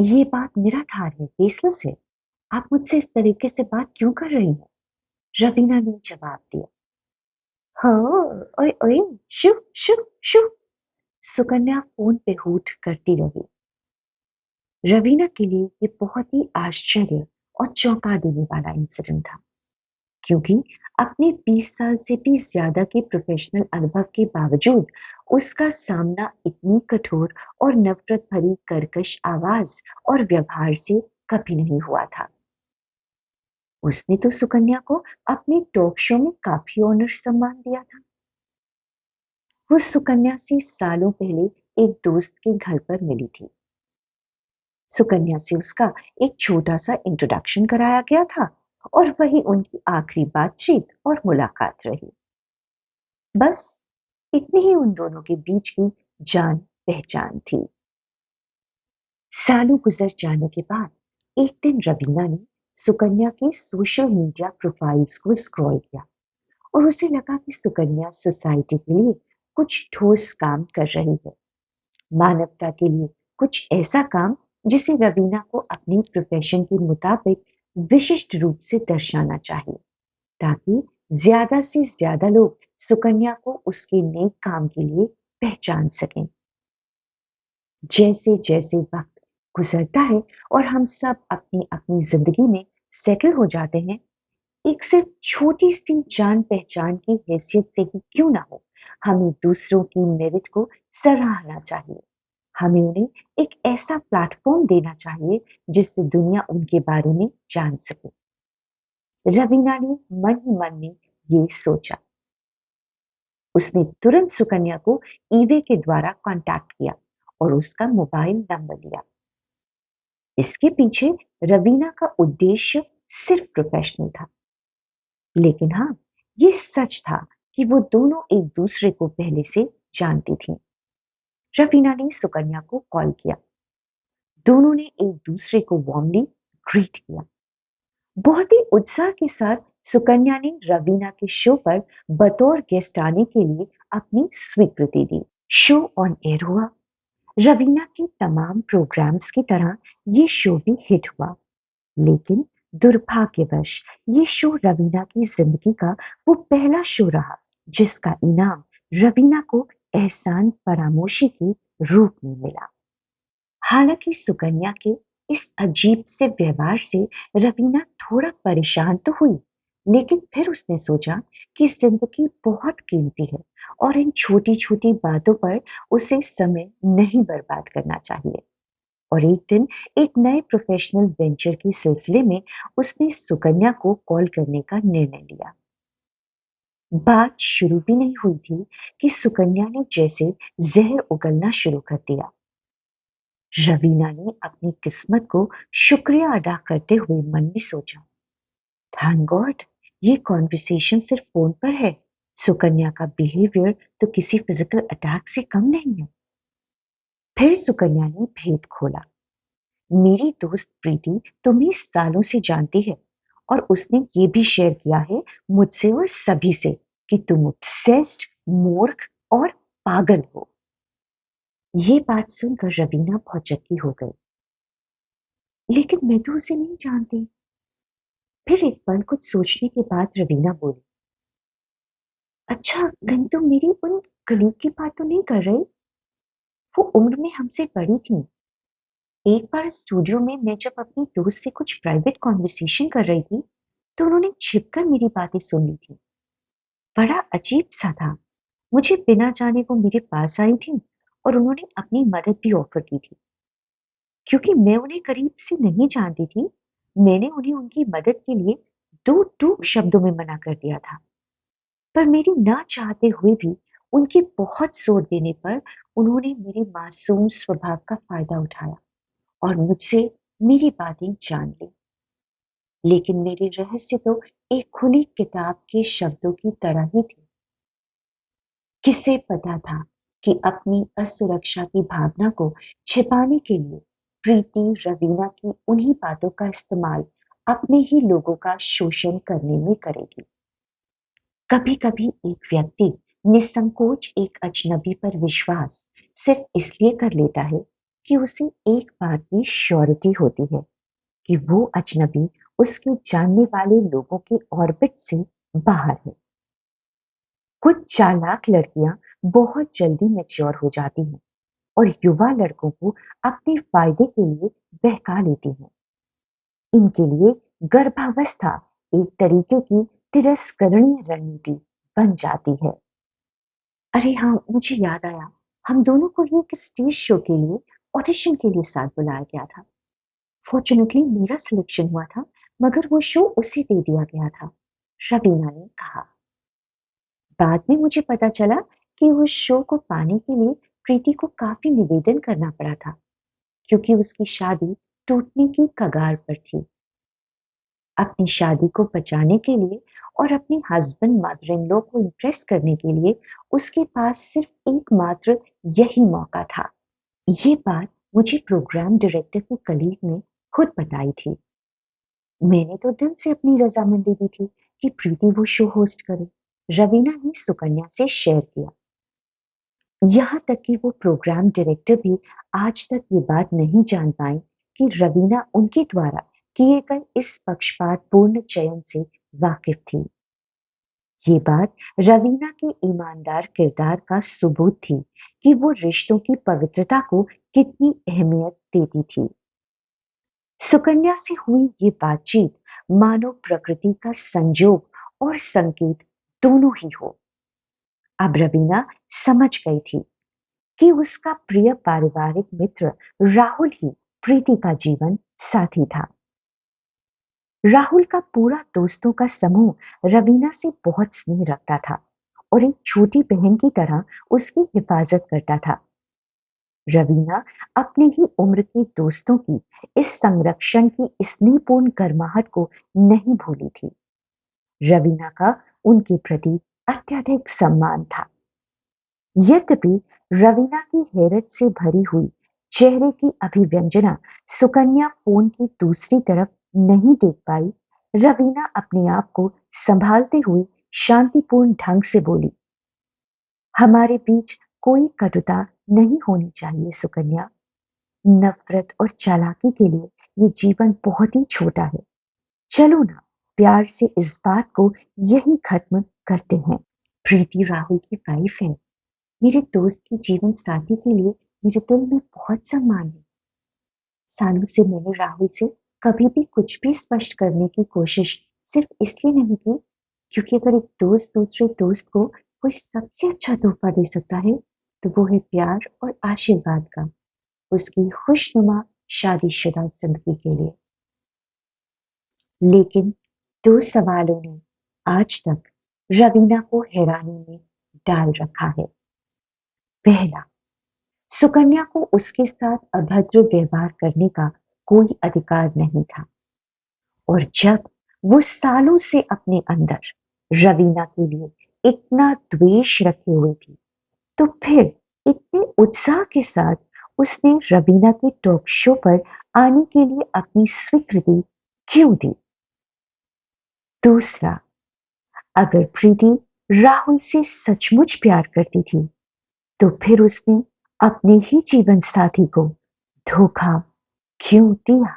ये बात निराधार है, बेसलेस है। आप मुझसे इस तरीके से बात क्यों कर रही हैं? रवीना ने जवाब दिया। हाँ, ओए ओए, शु शु शु। सुकन्या फोन पे हूट करती रही। रवीना के लिए ये बहुत ही आश्चर्य और चौंका देने वाला इंसिडेंट था, क्योंकि अपने 20 साल से भी ज्यादा के प्रोफेशनल अनुभव के बावजूद उसका सामना इतनी कठोर और नफरत भरी कर्कश आवाज और व्यवहार से कभी नहीं हुआ था। उसने तो सुकन्या को अपने टॉक शो में काफी ऑनर सम्मान दिया था। वो सुकन्या से सालों पहले एक दोस्त के घर पर मिली थी। सुकन्या से उसका एक छोटा सा इंट्रोडक्शन कराया गया था और वही उनकी आखिरी बातचीत और मुलाकात रही। बस इतनी ही उन दोनों के बीच की जान पहचान थी। सालों गुजर जाने के बाद एक दिन रवीना ने सुकन्या के सोशल मीडिया प्रोफाइल्स को स्क्रॉल किया और उसे लगा कि सुकन्या सोसाइटी के लिए कुछ ठोस काम कर रही है, मानवता के लिए कुछ ऐसा काम जिसे रवीना को अपने प्रोफेशन के मुताबिक विशिष्ट रूप से दर्शाना चाहिए, ताकि ज्यादा से ज्यादा लोग सुकन्या को उसके नेक काम के लिए पहचान सकें। जैसे जैसे वक्त गुजरता है और हम सब अपनी अपनी जिंदगी में सेटल हो जाते हैं, एक सिर्फ छोटी सी जान पहचान की हैसियत से ही क्यों ना हो, हमें दूसरों की मेरिट को सराहना चाहिए। हमें उन्हें एक ऐसा प्लेटफॉर्म देना चाहिए जिससे दुनिया उनके बारे में जान सके। रवीना ने मन ही मन में ये सोचा। उसने तुरंत सुकन्या को ईवे के द्वारा कांटेक्ट किया और उसका मोबाइल नंबर लिया। इसके पीछे रवीना का उद्देश्य सिर्फ प्रोफेशनल था, लेकिन हाँ, ये सच था कि वो दोनों एक दूसरे को पहले से जानती थीं। रवीना ने सुकन्या को कॉल किया। दोनों ने एक दूसरे को वार्मली ग्रीट किया। बहुत ही उत्साह के साथ सुकन्या ने रवीना के शो पर बतौर गेस्ट आने के लिए अपनी स्वीकृति दी। शो ऑन एयर हुआ। रवीना के तमाम प्रोग्राम्स की तरह ये शो भी हिट हुआ, लेकिन दुर्भाग्यवश ये शो रवीना की जिंदगी का वो पहला शो रहा जिसका इनाम रवीना को एहसान फरामोशी के रूप में मिला। हालांकि सुकन्या के इस अजीब से व्यवहार से रवीना थोड़ा परेशान तो हुई, लेकिन फिर उसने सोचा कि जिंदगी बहुत कीमती है और इन छोटी छोटी बातों पर उसे समय नहीं बर्बाद करना चाहिए। और एक दिन एक नए प्रोफेशनल वेंचर के सिलसिले में उसने सुकन्या को कॉल करने का निर्णय लिया। बात शुरू भी नहीं हुई थी कि सुकन्या ने जैसे जहर उगलना शुरू कर दिया। रवीना ने अपनी किस्मत को शुक्रिया अदा करते हुए मन में सोचा, थैंक गॉड ये कॉन्वर्सेशन सिर्फ फोन पर है। सुकन्या का बिहेवियर तो किसी फिजिकल अटैक से कम नहीं है। फिर सुकन्या ने भेद खोला। मेरी दोस्त प्रीति तुम्हें सालों से जानती है और उसने ये भी शेयर किया है मुझसे और सभी से कि तुम ऑब्सेस्ड, मूर्ख और पागल हो। ये बात सुनकर रवीना भौचक्की हो गई। लेकिन मैं तो उसे नहीं जानती। फिर एक पल कुछ सोचने के बाद रवीना बोली, अच्छा कहीं तुम मेरी उन कलीग की बात तो नहीं कर रही? वो उम्र में हमसे बड़ी थी। एक बार स्टूडियो में मैं जब अपनी दोस्त से कुछ प्राइवेट कॉन्वर्सेशन कर रही थी, तो उन्होंने छिपकर मेरी बातें सुन ली थी। बड़ा अजीब सा था। मुझे बिना जाने वो मेरे पास आई थी और उन्होंने अपनी मदद भी ऑफर की थी। क्योंकि मैं उन्हें करीब से नहीं जानती थी, मैंने उन्हें उनकी मदद के लिए दो टूक शब्दों में मना कर दिया था। पर मेरी ना चाहते हुए भी उनके बहुत जोर देने पर उन्होंने मेरे मासूम स्वभाव का फायदा उठाया और मुझसे मेरी बातें जान ली। लेकिन मेरे रहस्य तो एक खुली किताब के शब्दों की तरह ही थे। किसे पता था कि अपनी असुरक्षा की भावना को छिपाने के लिए प्रीति रवीना की उन्हीं बातों का इस्तेमाल अपने ही लोगों का शोषण करने में करेगी। कभी कभी एक व्यक्ति निसंकोच एक अजनबी पर विश्वास सिर्फ इसलिए कर लेता है कि उसे एक बात की श्योरिटी होती है कि वो अजनबी उसके जानने वाले लोगों के ऑर्बिट से बाहर है। कुछ चालाक लड़कियां बहुत जल्दी मैच्योर हो जाती हैं और युवा लड़कों को अपने फायदे के लिए बहका लेती हैं। इनके लिए गर्भावस्था एक तरीके की तिरस्करणीय रणनीति बन जाती है। अरे हाँ, मुझे याद आया, हम दोनों को ही एक स्टेज शो के लिए ऑडिशन के लिए साथ बुलाया गया था। फॉर्चुनेटली मेरा सिलेक्शन हुआ था, मगर वो शो उसे दे दिया गया था, रवीना ने कहा। बाद में मुझे पता चला कि उस शो को पाने के लिए प्रीति को काफी निवेदन करना पड़ा था, क्योंकि उसकी शादी टूटने की कगार पर थी। अपनी शादी को बचाने के लिए और अपने हस्बैंड मदर इन लॉ को इम्प्रेस करने के लिए उसके पास सिर्फ एकमात्र यही मौका था। ये बात मुझे प्रोग्राम डायरेक्टर की कलीग ने खुद बताई थी। मैंने तो दिल से अपनी रजामंदी दी थी कि प्रीति वो शो होस्ट करे। रवीना ने सुकन्या से शेयर किया। यहाँ तक कि वो प्रोग्राम डायरेक्टर भी आज तक ये बात नहीं जान पाए कि रवीना उनके द्वारा किए गए इस पक्षपातपूर्ण चयन से वाकिफ थी। ये बात रवीना के ईमानदार किरदार का सबूत थी कि वो रिश्तों की पवित्रता को कितनी अहमियत देती थी। सुकन्या से हुई ये बातचीत मानव प्रकृति का संजोग और संकेत दोनों ही हो। अब रवीना समझ गई थी कि उसका प्रिय पारिवारिक मित्र राहुल ही प्रीति का जीवन साथी था। राहुल का पूरा दोस्तों का समूह रवीना से बहुत स्नेह रखता था और एक छोटी बहन की तरह उसकी हिफाजत करता था। रवीना अपने ही उम्र के दोस्तों की इस संरक्षण की स्नेहपूर्ण गर्माहट को नहीं भूली थी। रवीना का उनके प्रति अत्यधिक सम्मान था। यद्यपि रवीना की हैरत से भरी हुई चेहरे की अभिव्यंजना सुकन्या फोन की दूसरी तरफ नहीं देख पाई, रवीना अपने आप को संभालते हुए शांतिपूर्ण ढंग से बोली, हमारे बीच कोई कटुता नहीं होनी चाहिए सुकन्या। नफरत और चालाकी के लिए ये जीवन बहुत ही छोटा है। चलो ना, प्यार से इस बात को यही खत्म करते हैं। प्रीति राहुल की वाइफ है। मेरे दोस्त की जीवन साथी के लिए मेरे दिल में बहुत सम्मान है। सालों से मैंने राहुल से कभी भी कुछ भी स्पष्ट करने की कोशिश सिर्फ इसलिए नहीं की, क्योंकि अगर एक दोस्त दूसरे दोस्त को कोई सबसे अच्छा तोहफा दे सकता है, तो वो है प्यार और आशीर्वाद का, उसकी खुशनुमा शादीशुदा जिंदगी के लिए। लेकिन दो सवालों ने आज तक रवीना को हैरानी में डाल रखा है। पहला, सुकन्या को उसके साथ अभद्र व्यवहार करने का कोई अधिकार नहीं था, और जब वो सालों से अपने अंदर रवीना के लिए इतना द्वेष रखे हुए थी, तो फिर इतने उत्साह के साथ उसने रवीना के टॉक शो पर आने के लिए अपनी स्वीकृति क्यों दी? दूसरा, अगर प्रीति राहुल से सचमुच प्यार करती थी, तो फिर उसने अपने ही जीवन साथी को धोखा क्यों दिया?